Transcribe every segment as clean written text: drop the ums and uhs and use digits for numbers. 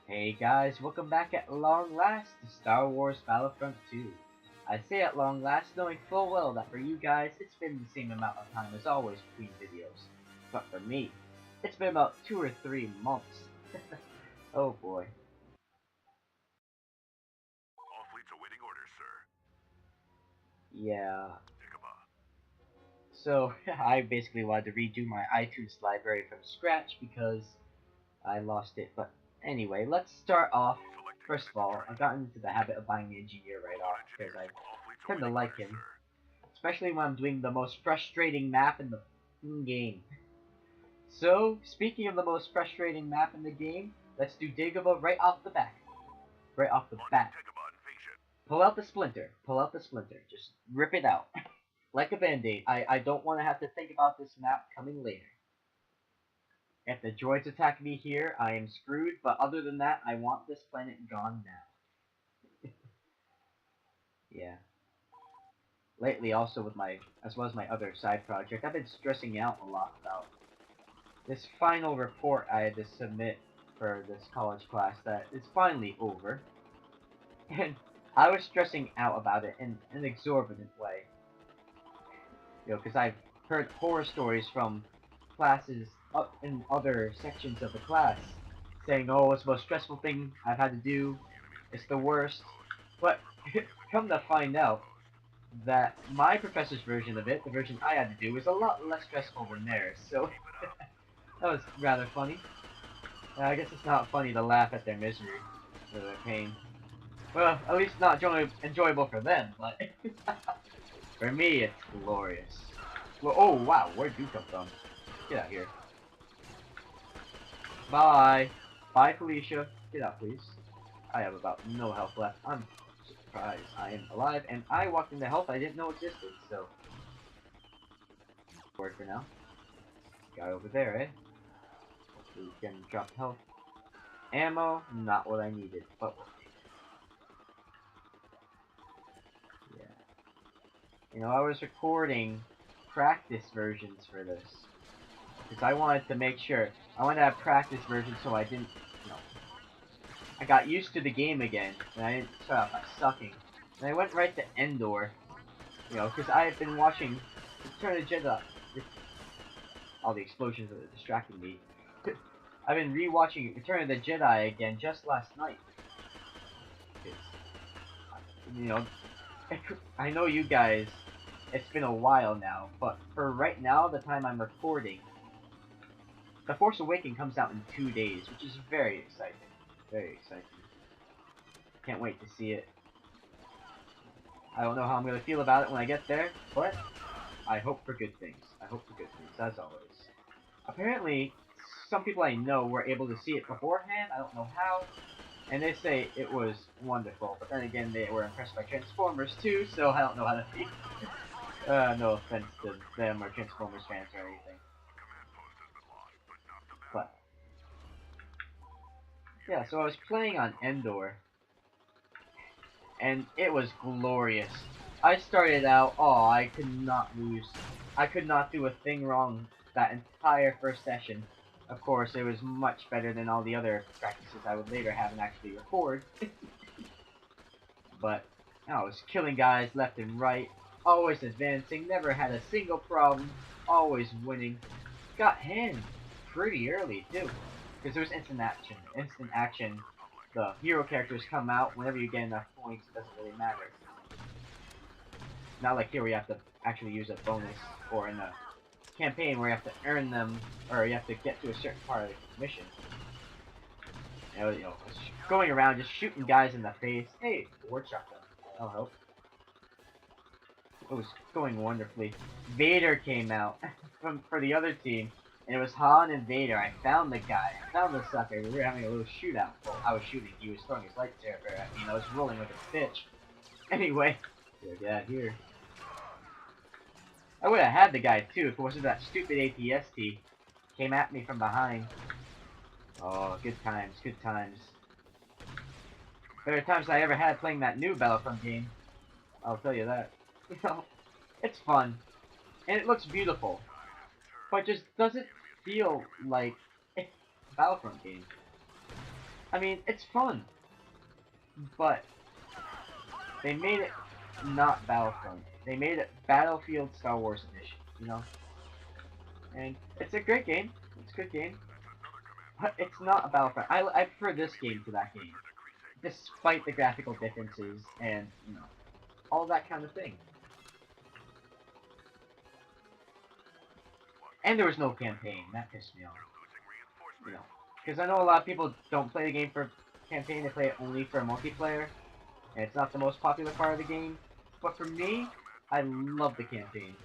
Hey guys, welcome back at long last to Star Wars Battlefront 2. I say at long last knowing full well that for you guys it's been the same amount of time as always between videos. But for me, it's been about 2 or 3 months. Oh boy. All fleets awaiting orders, sir. Yeah. Dagobah. So, I basically wanted to redo my iTunes library from scratch because I lost it. But anyway, let's start off. Selecting First of all, I've gotten into the habit of buying the engineer right off because I All fleets tend to awaiting like orders, him. sir. Especially when I'm doing the most frustrating map in the game. So, speaking of the most frustrating map in the game, let's do Dagobah right off the bat. Right off the Launching bat. Dagobah invasion. Pull out the splinter. Pull out the splinter. Just rip it out. Like a band-aid. I don't want to have to think about this map coming later. If the droids attack me here, I am screwed, but other than that, I want this planet gone now. Yeah. Lately, also with as well as my other side project, I've been stressing out a lot about this final report I had to submit for this college class that is finally over. And I was stressing out about it in an exorbitant way. Because I've heard horror stories from classes up in other sections of the class saying, oh, it's the most stressful thing I've had to do, it's the worst. But come to find out that my professor's version of it, the version I had to do, is a lot less stressful than theirs, so that was rather funny. I guess it's not funny to laugh at their misery or their pain. Well, at least not enjoyable for them, but for me, it's glorious. Well, oh wow, where'd you come from? Get out here. Bye. Bye, Felicia. Get out, please. I have about no health left. I'm surprised I am alive, and I walked into health I didn't know existed, so. Word for now. Guy over there, eh? Who can drop health. Ammo, not what I needed, but yeah. I was recording practice versions for this. Because I wanted to make sure. I wanted to have practice versions so I didn't, I got used to the game again, and I didn't start out by sucking. And I went right to Endor, because I had been watching Return of the Jedi. All the explosions that were distracting me. I've been rewatching Return of the Jedi again just last night. Because, I know you guys, it's been a while now, but for right now, the time I'm recording, The Force Awakens comes out in 2 days, which is very exciting. Very exciting. Can't wait to see it. I don't know how I'm going to feel about it when I get there, but I hope for good things. I hope for good things, as always. Apparently, some people I know were able to see it beforehand. I don't know how. And they say it was wonderful. But then again, they were impressed by Transformers too, so I don't know how to feel. No offense to them or Transformers fans or anything. But yeah, so I was playing on Endor, and it was glorious. I started out, oh, I could not lose. I could not do a thing wrong that entire first session. Of course, it was much better than all the other practices I would later have and actually record. But I was killing guys left and right, always advancing, never had a single problem, always winning. Got hand pretty early too, because there was instant action. Instant action. The hero characters come out whenever you get enough points. It doesn't really matter. Not like here where you have to actually use a bonus, or in a campaign where you have to earn them, or you have to get to a certain part of the mission. Going around just shooting guys in the face. Hey, ward shotgun. That'll help. It was going wonderfully. Vader came out for the other team, and it was Han and Vader. I found the guy. I found the sucker. We were having a little shootout. Well, I was shooting. He was throwing his lightsaber at me, and I was rolling like a bitch. Anyway, get out here. I would have had the guy too if it wasn't that stupid ATST came at me from behind. Oh, good times, good times. Better times I ever had playing that new Battlefront game. I'll tell you that. It's fun, and it looks beautiful, but just doesn't feel like a Battlefront game. I mean, it's fun, but they made it not Battlefront. They made it Battlefield Star Wars Edition, you know? And it's a great game. It's a good game. But it's not a Battlefront. I prefer this game to that game. Despite the graphical differences and, you know, all that kind of thing. And there was no campaign. That pissed me off. You know, because I know a lot of people don't play the game for campaign. They play it only for multiplayer. And it's not the most popular part of the game. But for me, I love the campaign.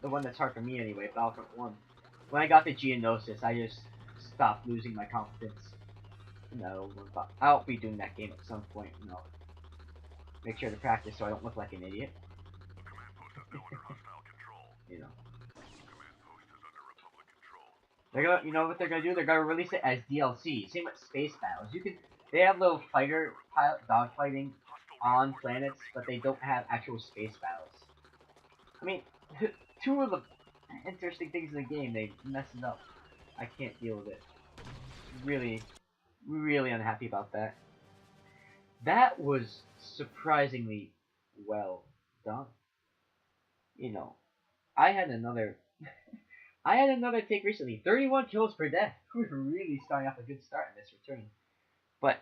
The one that's hard for me anyway, Battlefront 1. When I got the Geonosis, I just stopped losing my confidence. You know, I'll be doing that game at some point, you know. Make sure to practice so I don't look like an idiot. You know. They're gonna, you know what they're gonna do? They're gonna release it as DLC. Same with space battles. They have little fighter pilot dogfighting on planets, but they don't have actual space battles. I mean, two of the interesting things in the game, they mess it up. I can't deal with it. Really, really unhappy about that. That was surprisingly well done. You know, I had another take recently. 31 kills per death. We're really starting off a good start in this return. But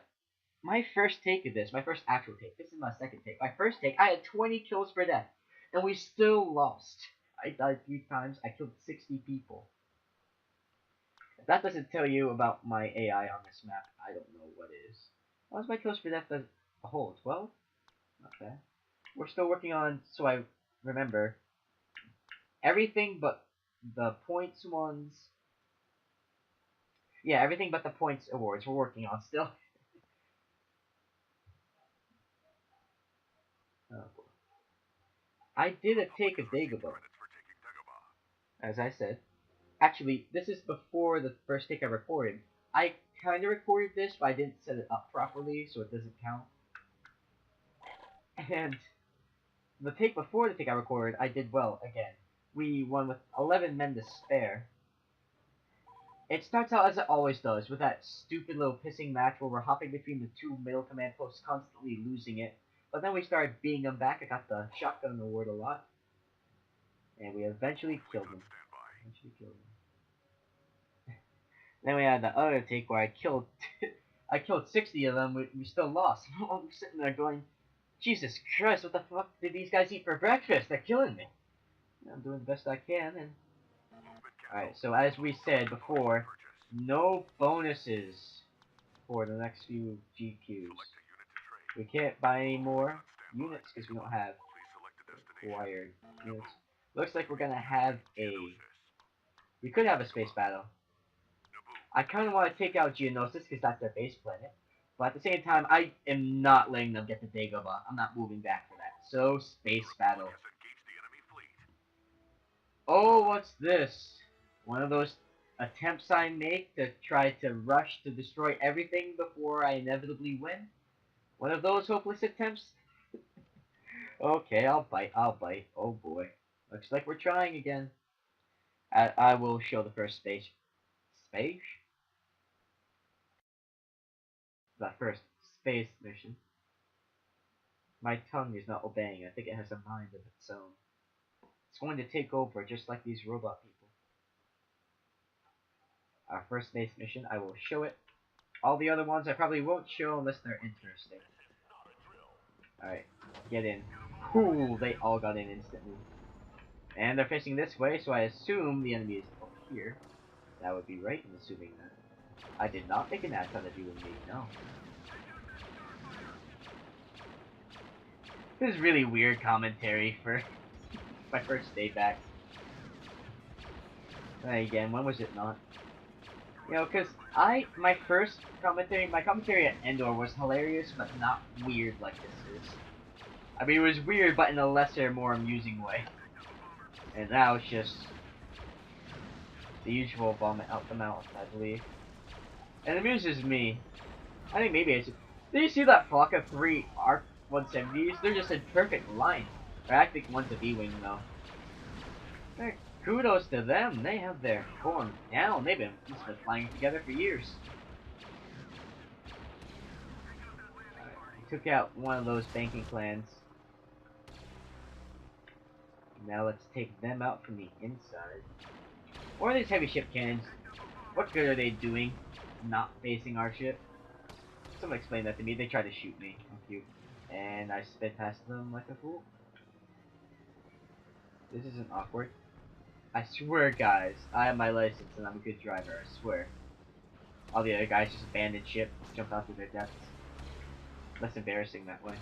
my first take of this, my first actual take, this is my second take. My first take, I had 20 kills per death. And we still lost. I died 3 times. I killed 60 people. If that doesn't tell you about my AI on this map, I don't know what is. What was my kills per death as a whole? 12? Okay. We're still working on, so I remember, everything but the points ones. Yeah, everything but the points awards we're working on still. Oh, boy. I did a take of Dagobah. As I said. Actually, this is before the first take I recorded. I kind of recorded this, but I didn't set it up properly, so it doesn't count. And the take before the take I recorded, I did well again. We won with 11 men to spare. It starts out as it always does, with that stupid little pissing match where we're hopping between the 2 middle command posts, constantly losing it. But then we started beating them back. I got the shotgun award a lot. And we eventually killed them. Then we had the other take where I killed 60 of them. We still lost. I'm sitting there going, Jesus Christ, what the fuck did these guys eat for breakfast? They're killing me. I'm doing the best I can. And alright, so as we said before, no bonuses for the next few GQs. We can't buy any more units because we don't have required units. Looks like we're gonna have we could have a space battle. I kind of want to take out Geonosis because that's their base planet. But at the same time, I am not letting them get to Dagobah. I'm not moving back for that. So, space battle. Oh, what's this? One of those attempts I make to try to rush to destroy everything before I inevitably win? One of those hopeless attempts? Okay, I'll bite. Oh boy. Looks like we're trying again. I will show the first space mission. My tongue is not obeying. I think it has a mind of its own. It's going to take over just like these robot people. Our first space mission, I will show it. All the other ones I probably won't show unless they're interesting. Alright, get in. Ooh, they all got in instantly. And they're facing this way, so I assume the enemy is up here. That would be right in assuming that. I did not think an ad had to do with me, no. This is really weird commentary for my first day back. And again, when was it not? You know, because my commentary at Endor was hilarious, but not weird like this is. I mean, it was weird, but in a lesser, more amusing way. And now it's just the usual vomit out the mouth, I believe. And it amuses me. I think maybe it's... Did you see that flock of 3 ARC 170s? They're just in perfect line. Or I think one's a B-wing, though. They're Kudos to them. They have their going down. They've been flying together for years. Right. Took out one of those banking clans. Now let's take them out from the inside. What are these heavy ship cannons? What good are they doing? Not facing our ship? Someone explain that to me. They tried to shoot me. Thank you. And I sped past them like a fool. This isn't awkward. I swear, guys, I have my license and I'm a good driver. I swear. All the other guys just abandoned ship, jump out to their deaths. Less embarrassing that way.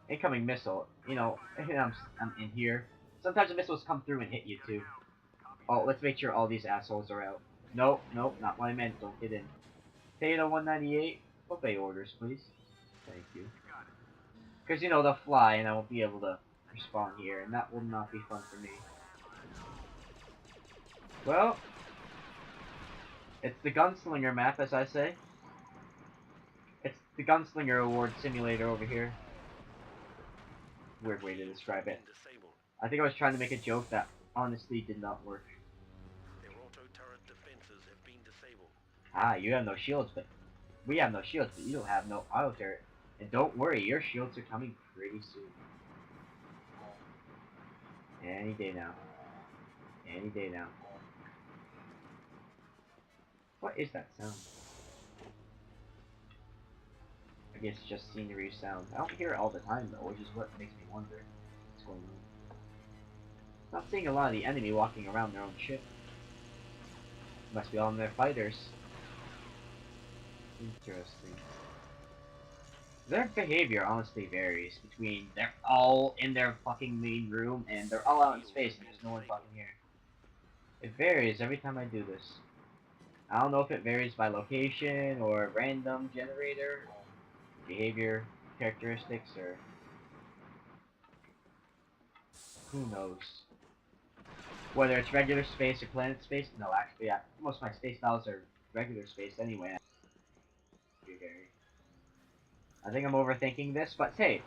Incoming missile. You know, I'm in here. Sometimes the missiles come through and hit you too. Oh, let's make sure all these assholes are out. Nope, nope, not what I meant. Don't get in. Theta 198, obey orders, please. Thank you. Because, you know, they'll fly and I won't be able to respawn here, and that will not be fun for me. Well, it's the Gunslinger map, as I say. It's the Gunslinger Award Simulator over here. Weird way to describe it. I think I was trying to make a joke that honestly did not work. Ah, you have no shields, but we have no shields, but you don't have no auto turret. And don't worry, your shields are coming pretty soon. Any day now. Any day now. What is that sound? I guess it's just scenery sound. I don't hear it all the time though, which is what makes me wonder what's going on. Not seeing a lot of the enemy walking around their own ship. Must be on their fighters. Interesting. Their behavior honestly varies between they're all in their fucking main room and they're all out in space and there's no one fucking here. It varies every time I do this. I don't know if it varies by location or random generator, behavior characteristics, or who knows. Whether it's regular space or planet space, no, actually, yeah, most of my space battles are regular space anyway. I think I'm overthinking this, but hey,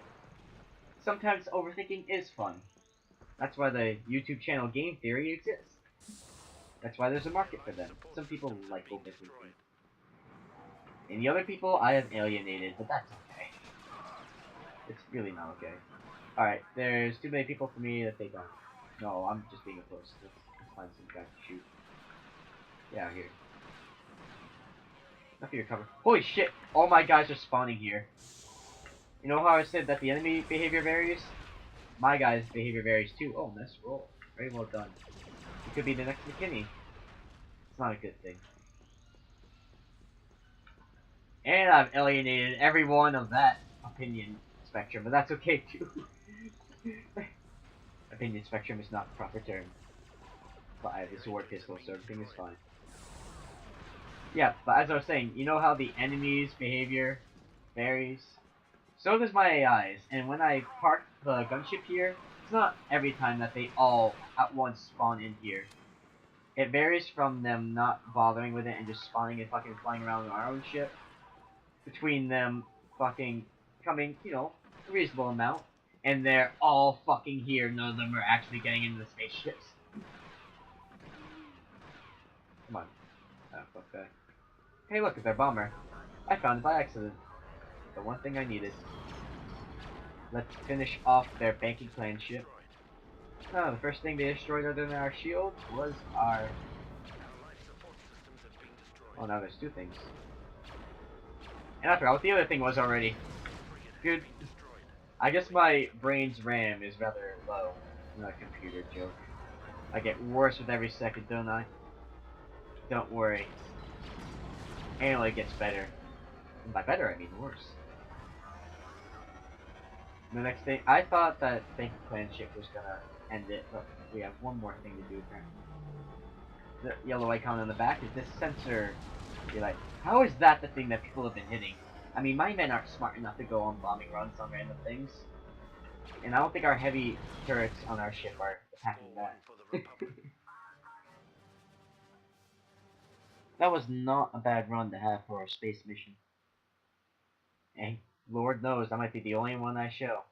sometimes overthinking is fun. That's why the YouTube channel Game Theory exists. That's why there's a market for them. Some people like overthinking. And the other people I have alienated, but that's okay. It's really not okay. Alright, there's too many people for me to take on. No, I'm just being a puss. Let's find some guys to shoot. Yeah, here. Not for your cover. Holy shit! All my guys are spawning here. You know how I said that the enemy behavior varies? My guys' behavior varies too. Oh, nice roll. Very well done. You could be the next McKinney. It's not a good thing. And I've alienated everyone of that opinion spectrum, but that's okay too. Opinion spectrum is not the proper term. But I have this sword pistol, so everything is fine. Yeah, but as I was saying, you know how the enemy's behavior varies? So does my AI's, and when I park the gunship here, it's not every time that they all at once spawn in here. It varies from them not bothering with it and just spawning and fucking flying around our own ship, between them fucking coming, you know, a reasonable amount, and they're all fucking here. None of them are actually getting into the spaceships. Come on. Oh, fuck that. Hey, look, it's their bomber. I found it by accident. The one thing I needed. Let's finish off their banking clan ship. Oh, the first thing they destroyed other than our shields was our... Oh, now there's two things. And I forgot what the other thing was already. Good. I guess my brain's RAM is rather low. Not a computer joke. I get worse with every second, don't I? Don't worry. And it only gets better. And by better, I mean worse. The next thing, I thought that Banking Clan ship was gonna end it, but we have one more thing to do apparently. The yellow icon on the back is this sensor. You're like, how is that the thing that people have been hitting? I mean, my men aren't smart enough to go on bombing runs on random things. And I don't think our heavy turrets on our ship are attacking that. That was not a bad run to have for a space mission. And Lord knows, I might be the only one I show.